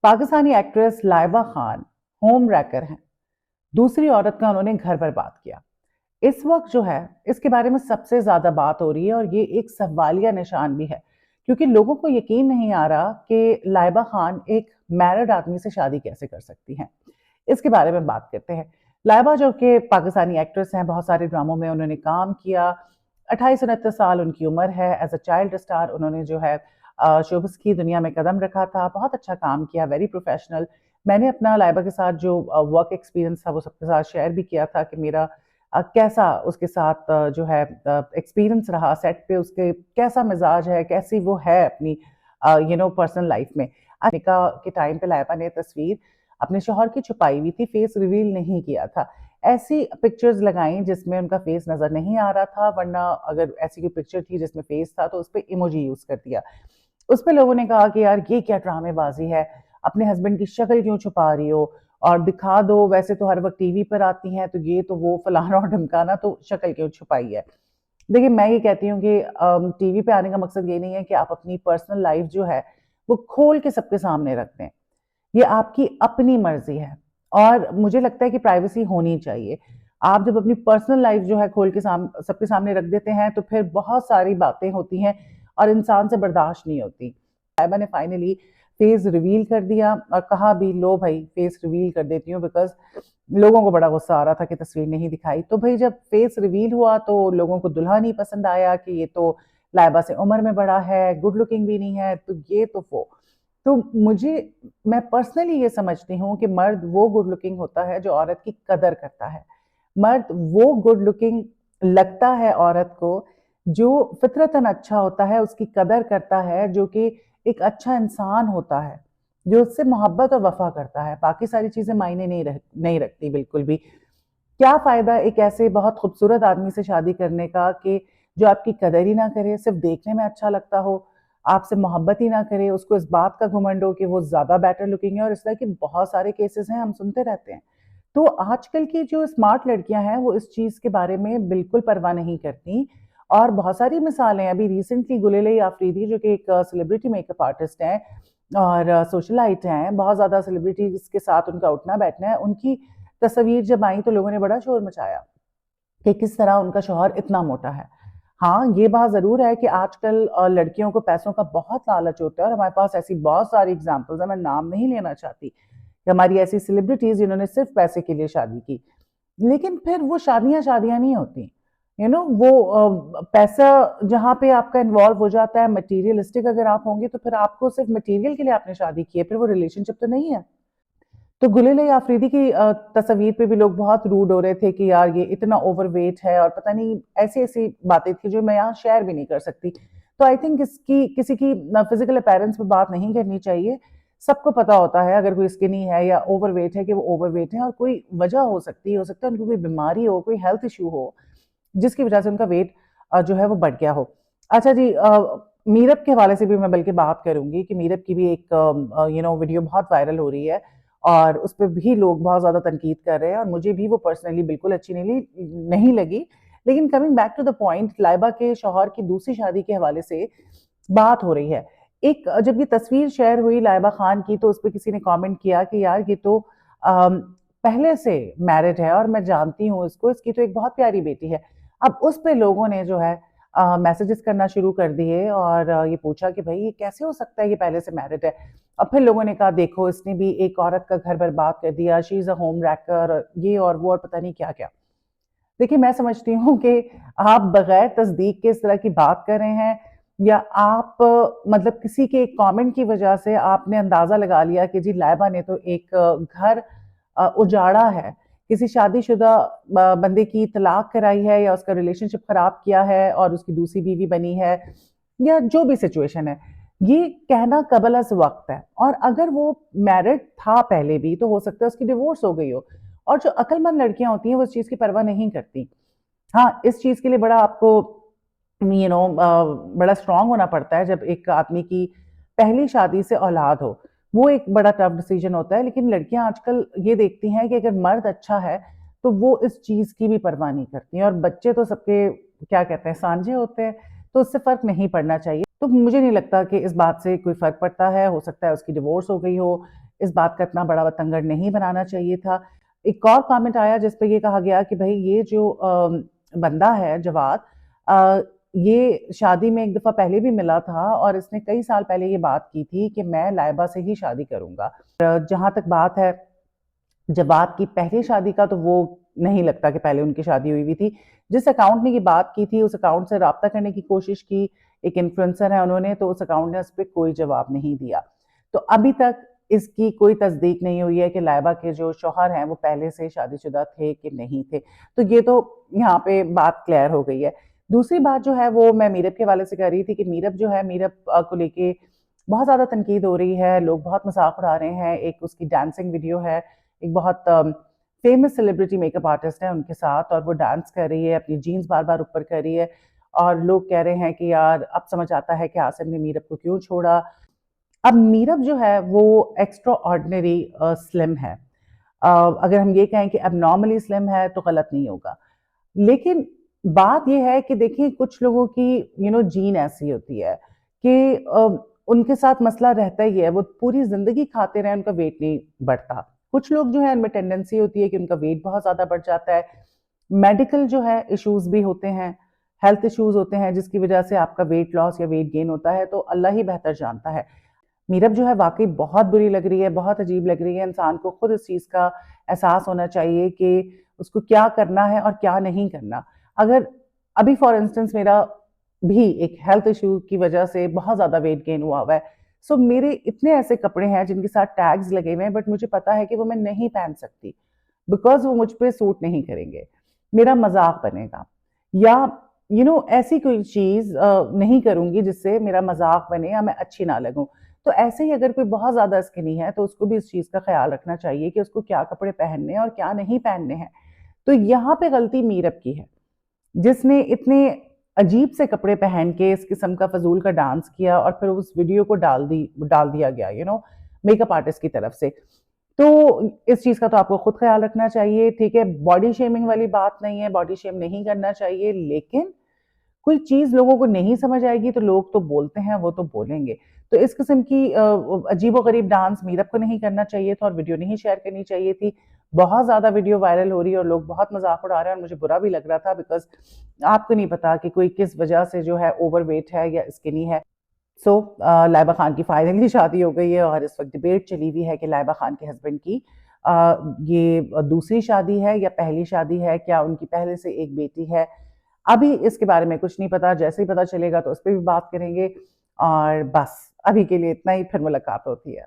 Pakistani actress Laiba Khan home रैकर हैं। दूसरी औरत का उन्होंने घर बर्बाद किया। इस वक्त जो है इसके बारे में सबसे ज्यादा बात हो रही है और ये एक सवालिया निशान भी है, क्योंकि लोगों को यकीन नहीं आ रहा कि लाइबा खान एक मैरिड आदमी से शादी कैसे कर सकती हैं। इसके बारे में बात करते हैं। लाइबा जो कि पाकिस्तानी एक्ट्रेस हैं, बहुत सारे ड्रामों में उन्होंने काम किया। 28-29 साल उनकी उम्र है। एज अ चाइल्ड स्टार उन्होंने जो है शोबिस की दुनिया में कदम रखा था। बहुत अच्छा काम किया, वेरी प्रोफेशनल। मैंने अपना लाइबा के साथ जो वर्क एक्सपीरियंस था वो सबके साथ शेयर भी किया था कि मेरा कैसा उसके साथ जो है एक्सपीरियंस रहा सेट पे, उसके कैसा मिजाज है, कैसी वो है अपनी पर्सनल लाइफ में। निकाह के टाइम पे लाइबा ने तस्वीर अपने शौहर की छुपाई हुई थी, फेस रिवील नहीं किया था। ऐसी पिक्चर्स लगाई जिसमें उनका फेस नजर नहीं आ रहा था, वरना अगर ऐसी कोई पिक्चर थी जिसमें फेस था तो उस पर इमोजी यूज कर दिया। उस पे लोगों ने कहा कि यार ये क्या ड्रामेबाजी है, अपने हस्बैंड की शक्ल क्यों छुपा रही हो और दिखा दो, वैसे तो हर वक्त टीवी पर आती हैं तो ये तो वो फलाना और ढमकाना, तो शक्ल क्यों छुपाई है। देखिए मैं ये कहती हूँ कि टीवी पे आने का मकसद ये नहीं है कि आप अपनी पर्सनल लाइफ जो है वो खोल के सबके सामने रख दें। ये आपकी अपनी मर्जी है और मुझे लगता है कि प्राइवेसी होनी चाहिए। आप जब अपनी पर्सनल लाइफ जो है खोल के सबके सामने रख देते हैं तो फिर बहुत सारी बातें होती हैं और इंसान से बर्दाश्त नहीं होती। साहिबा ने फाइनली फेस रिवील कर दिया और कहा भी लो भाई फेस रिवील कर देती हूँ, बिकॉज लोगों को बड़ा गुस्सा आ रहा था कि तस्वीर नहीं दिखाई। तो भाई जब फेस रिवील हुआ तो लोगों को दुल्हा नहीं पसंद आया कि ये तो लाइबा से उम्र में बड़ा है, गुड लुकिंग भी नहीं है, तो ये तो वो। तो मैं पर्सनली ये समझती हूँ कि मर्द वो गुड लुकिंग होता है जो औरत की कदर करता है। मर्द वो गुड लुकिंग लगता है औरत को जो फितरतन अच्छा होता है, उसकी कदर करता है, जो कि एक अच्छा इंसान होता है, जो उससे मोहब्बत और वफा करता है। बाकी सारी चीजें मायने नहीं रखती बिल्कुल भी। क्या फायदा एक ऐसे बहुत खूबसूरत आदमी से शादी करने का कि जो आपकी कदर ही ना करे, सिर्फ देखने में अच्छा लगता हो, आपसे मोहब्बत ही ना करे, उसको इस बात का घमंड हो कि वो ज्यादा बेटर लुकिंग है। और इस तरह के बहुत सारे केसेस हैं, हम सुनते रहते हैं। तो आजकल की जो स्मार्ट लड़कियां हैं वो इस चीज के बारे में बिल्कुल परवाह नहीं करती। और बहुत सारी मिसालें, अभी रिसेंटली गुलेले आफरीदी जो कि एक सेलिब्रिटी मेकअप आर्टिस्ट हैं और सोशलाइट हैं, बहुत ज्यादा सेलिब्रिटीज के साथ उनका उठना बैठना है, उनकी तस्वीर जब आई तो लोगों ने बड़ा शोर मचाया कि किस तरह उनका शौहर इतना मोटा है। हाँ, ये बात ज़रूर है कि आजकल लड़कियों को पैसों का बहुत लालच होता है और हमारे पास ऐसी बहुत सारी एग्जांपल्स हैं, मैं नाम नहीं लेना चाहती, कि हमारी ऐसी सेलिब्रिटीज़ जिन्होंने सिर्फ पैसे के लिए शादी की। लेकिन फिर वो शादियाँ शादियाँ नहीं होती। वो पैसा जहाँ पे आपका इन्वॉल्व हो जाता है, मटीरियलिस्टिक अगर आप होंगे तो फिर आपको सिर्फ मटीरियल के लिए आपने शादी की है, फिर वो रिलेशनशिप तो नहीं है। तो गुलेल आफरीदी की तस्वीर पे भी लोग बहुत रूड हो रहे थे कि यार ये इतना ओवरवेट है और पता नहीं ऐसी ऐसी बातें थी जो मैं यहाँ शेयर भी नहीं कर सकती। तो आई थिंक इसकी किसी की फिजिकल अपीयरेंस पे बात नहीं करनी चाहिए। सबको पता होता है अगर कोई स्किनी है या ओवरवेट है कि वो ओवरवेट है, और कोई वजह हो सकता है उनको कोई बीमारी हो, कोई हेल्थ इशू हो जिसकी वजह से उनका वेट जो है वो बढ़ गया हो। अच्छा जी, मीरब के हवाले से भी मैं बल्कि बात करूंगी कि मीरब की भी एक वीडियो बहुत वायरल हो रही है और उस पर भी लोग बहुत ज़्यादा तनकीद कर रहे हैं और मुझे भी वो पर्सनली बिल्कुल अच्छी नहीं लगी। लेकिन coming back to the point, Laiba के शौहर की दूसरी शादी के हवाले से बात हो रही है। एक जब ये तस्वीर शेयर हुई लाइबा खान की तो उस पर किसी ने कमेंट किया कि यार ये तो पहले से मैरिड है और मैं जानती हूँ इसको, इसकी तो एक बहुत प्यारी बेटी है। अब उस पे लोगों ने जो है मैसेजेस करना शुरू कर दिए और ये पूछा कि भाई ये कैसे हो सकता है, ये पहले से मैरिड है। अब फिर लोगों ने कहा देखो इसने भी एक औरत का घर बर्बाद कर दिया, शी इज अ होम रैकर, ये और वो और पता नहीं क्या क्या। देखिए मैं समझती हूँ कि आप बगैर तस्दीक के इस तरह की बात कर रहे हैं, या आप मतलब किसी के एक कमेंट की वजह से आपने अंदाजा लगा लिया कि जी लाइबा ने तो एक घर उजाड़ा है, किसी शादीशुदा बंदे की तलाक कराई है या उसका रिलेशनशिप खराब किया है और उसकी दूसरी बीवी बनी है, या जो भी सिचुएशन है, ये कहना कबल अज वक्त है। और अगर वो मैरिड था पहले भी तो हो सकता है उसकी डिवोर्स हो गई हो। और जो अक्लमंद लड़कियां होती हैं वो इस चीज की परवाह नहीं करती। हाँ, इस चीज के लिए बड़ा आपको बड़ा स्ट्रांग होना पड़ता है जब एक आदमी की पहली शादी से औलाद हो। वो एक बड़ा टफ डिसीजन होता है। लेकिन लड़कियां आजकल ये देखती हैं कि अगर मर्द अच्छा है तो वो इस चीज की भी परवाह नहीं करती हैं, और बच्चे तो सबके क्या कहते हैं सांझे होते हैं, तो उससे फर्क नहीं पड़ना चाहिए। तो मुझे नहीं लगता कि इस बात से कोई फर्क पड़ता है। हो सकता है उसकी डिवोर्स हो गई हो, इस बात का इतना बड़ा बतंगड़ नहीं बनाना चाहिए था। एक और कमेंट आया जिस पे ये कहा गया कि भाई ये जो बंदा है जवाद, अ, ये शादी में एक दफ़ा पहले भी मिला था और इसने कई साल पहले ये बात की थी कि मैं लाइबा से ही शादी करूँगा। जहाँ तक बात है जवाद की पहली शादी का, तो वो नहीं लगता कि पहले उनकी शादी हुई हुई थी। जिस अकाउंट ने ये बात की थी उस अकाउंट से राब्ता करने की कोशिश की, एक इन्फ्लुएंसर है उन्होंने, तो उस अकाउंट ने उस पे कोई जवाब नहीं दिया। तो अभी तक इसकी कोई तस्दीक नहीं हुई है कि लाइबा के जो शौहर हैं वो पहले से शादीशुदा थे कि नहीं थे। तो ये तो यहाँ पे बात क्लियर हो गई है। दूसरी बात जो है वो मैं मीरब के हवाले से कर रही थी कि मीरब जो है, मीरब को लेके बहुत ज़्यादा तनकीद हो रही है, लोग बहुत मज़ाक उड़ा रहे हैं। एक उसकी डांसिंग वीडियो है, एक बहुत फेमस सेलिब्रिटी मेकअप आर्टिस्ट है उनके साथ, और वो डांस कर रही है, अपनी जीन्स बार-बार ऊपर कर रही है और लोग कह रहे हैं कि यार अब समझ आता है कि आसिम ने मीरब को क्यों छोड़ा। अब मीरब जो है वो एक्स्ट्रा ऑर्डिनरी स्लिम है। अ, अगर हम ये कहें कि एबनॉर्मली स्लिम है तो गलत नहीं होगा। लेकिन बात ये है कि देखिए कुछ लोगों की जीन ऐसी होती है कि उनके साथ मसला रहता ही है, वो पूरी ज़िंदगी खाते रहें उनका वेट नहीं बढ़ता। कुछ लोग जो है उनमें टेंडेंसी होती है कि उनका वेट बहुत ज़्यादा बढ़ जाता है। मेडिकल जो है इश्यूज़ भी होते हैं, हेल्थ इश्यूज़ होते हैं जिसकी वज़ह से आपका वेट लॉस या वेट गेन होता है, तो अल्लाह ही बेहतर जानता है। मीरब जो है वाक़ई बहुत बुरी लग रही है, बहुत अजीब लग रही है। इंसान को खुद इस चीज़ का एहसास होना चाहिए कि उसको क्या करना है और क्या नहीं करना। अगर अभी फॉर इंस्टेंस मेरा भी एक हेल्थ इश्यू की वज़ह से बहुत ज़्यादा वेट गेन हुआ हुआ है। सो मेरे इतने ऐसे कपड़े हैं जिनके साथ टैग्स लगे हुए हैं, बट मुझे पता है कि वो मैं नहीं पहन सकती, बिकॉज़ वो मुझ पे सूट नहीं करेंगे। मेरा मज़ाक बनेगा, या ऐसी कोई चीज़ नहीं करूँगी जिससे मेरा मज़ाक बने या मैं अच्छी ना लगूँ। तो ऐसे ही अगर कोई बहुत ज़्यादा स्किनी है तो उसको भी इस चीज़ का ख़्याल रखना चाहिए कि उसको क्या कपड़े पहनने हैं और क्या नहीं पहनने हैं। तो यहाँ पे गलती मीरब की है, जिसने इतने अजीब से कपड़े पहन के इस किस्म का फ़ज़ूल का डांस किया और फिर उस वीडियो को डाल दिया गया मेकअप आर्टिस्ट की तरफ से। तो इस चीज़ का तो आपको खुद ख़्याल रखना चाहिए, ठीक है? बॉडी शेमिंग वाली बात नहीं है, बॉडी शेम नहीं करना चाहिए, लेकिन कोई चीज़ लोगों को नहीं समझ आएगी तो लोग तो बोलते हैं, वो तो बोलेंगे। तो इस किस्म की अजीबो-गरीब डांस मीरब को नहीं करना चाहिए था और वीडियो नहीं शेयर करनी चाहिए थी। बहुत ज़्यादा वीडियो वायरल हो रही है और लोग बहुत मज़ाक उड़ा रहे हैं और मुझे बुरा भी लग रहा था, बिकॉज़ आपको नहीं पता कि कोई किस वजह से जो है ओवरवेट है या स्किनी है। सो लाइबा खान की फाइनली शादी हो गई है और इस वक़्त डिबेट चली हुई है कि लाइबा खान के हस्बैंड की ये दूसरी शादी है या पहली शादी है, क्या उनकी पहले से एक बेटी है? अभी इसके बारे में कुछ नहीं पता, जैसे ही पता चलेगा तो उस पे भी बात करेंगे, और बस अभी के लिए इतना ही, फिर मुलाकात होती है।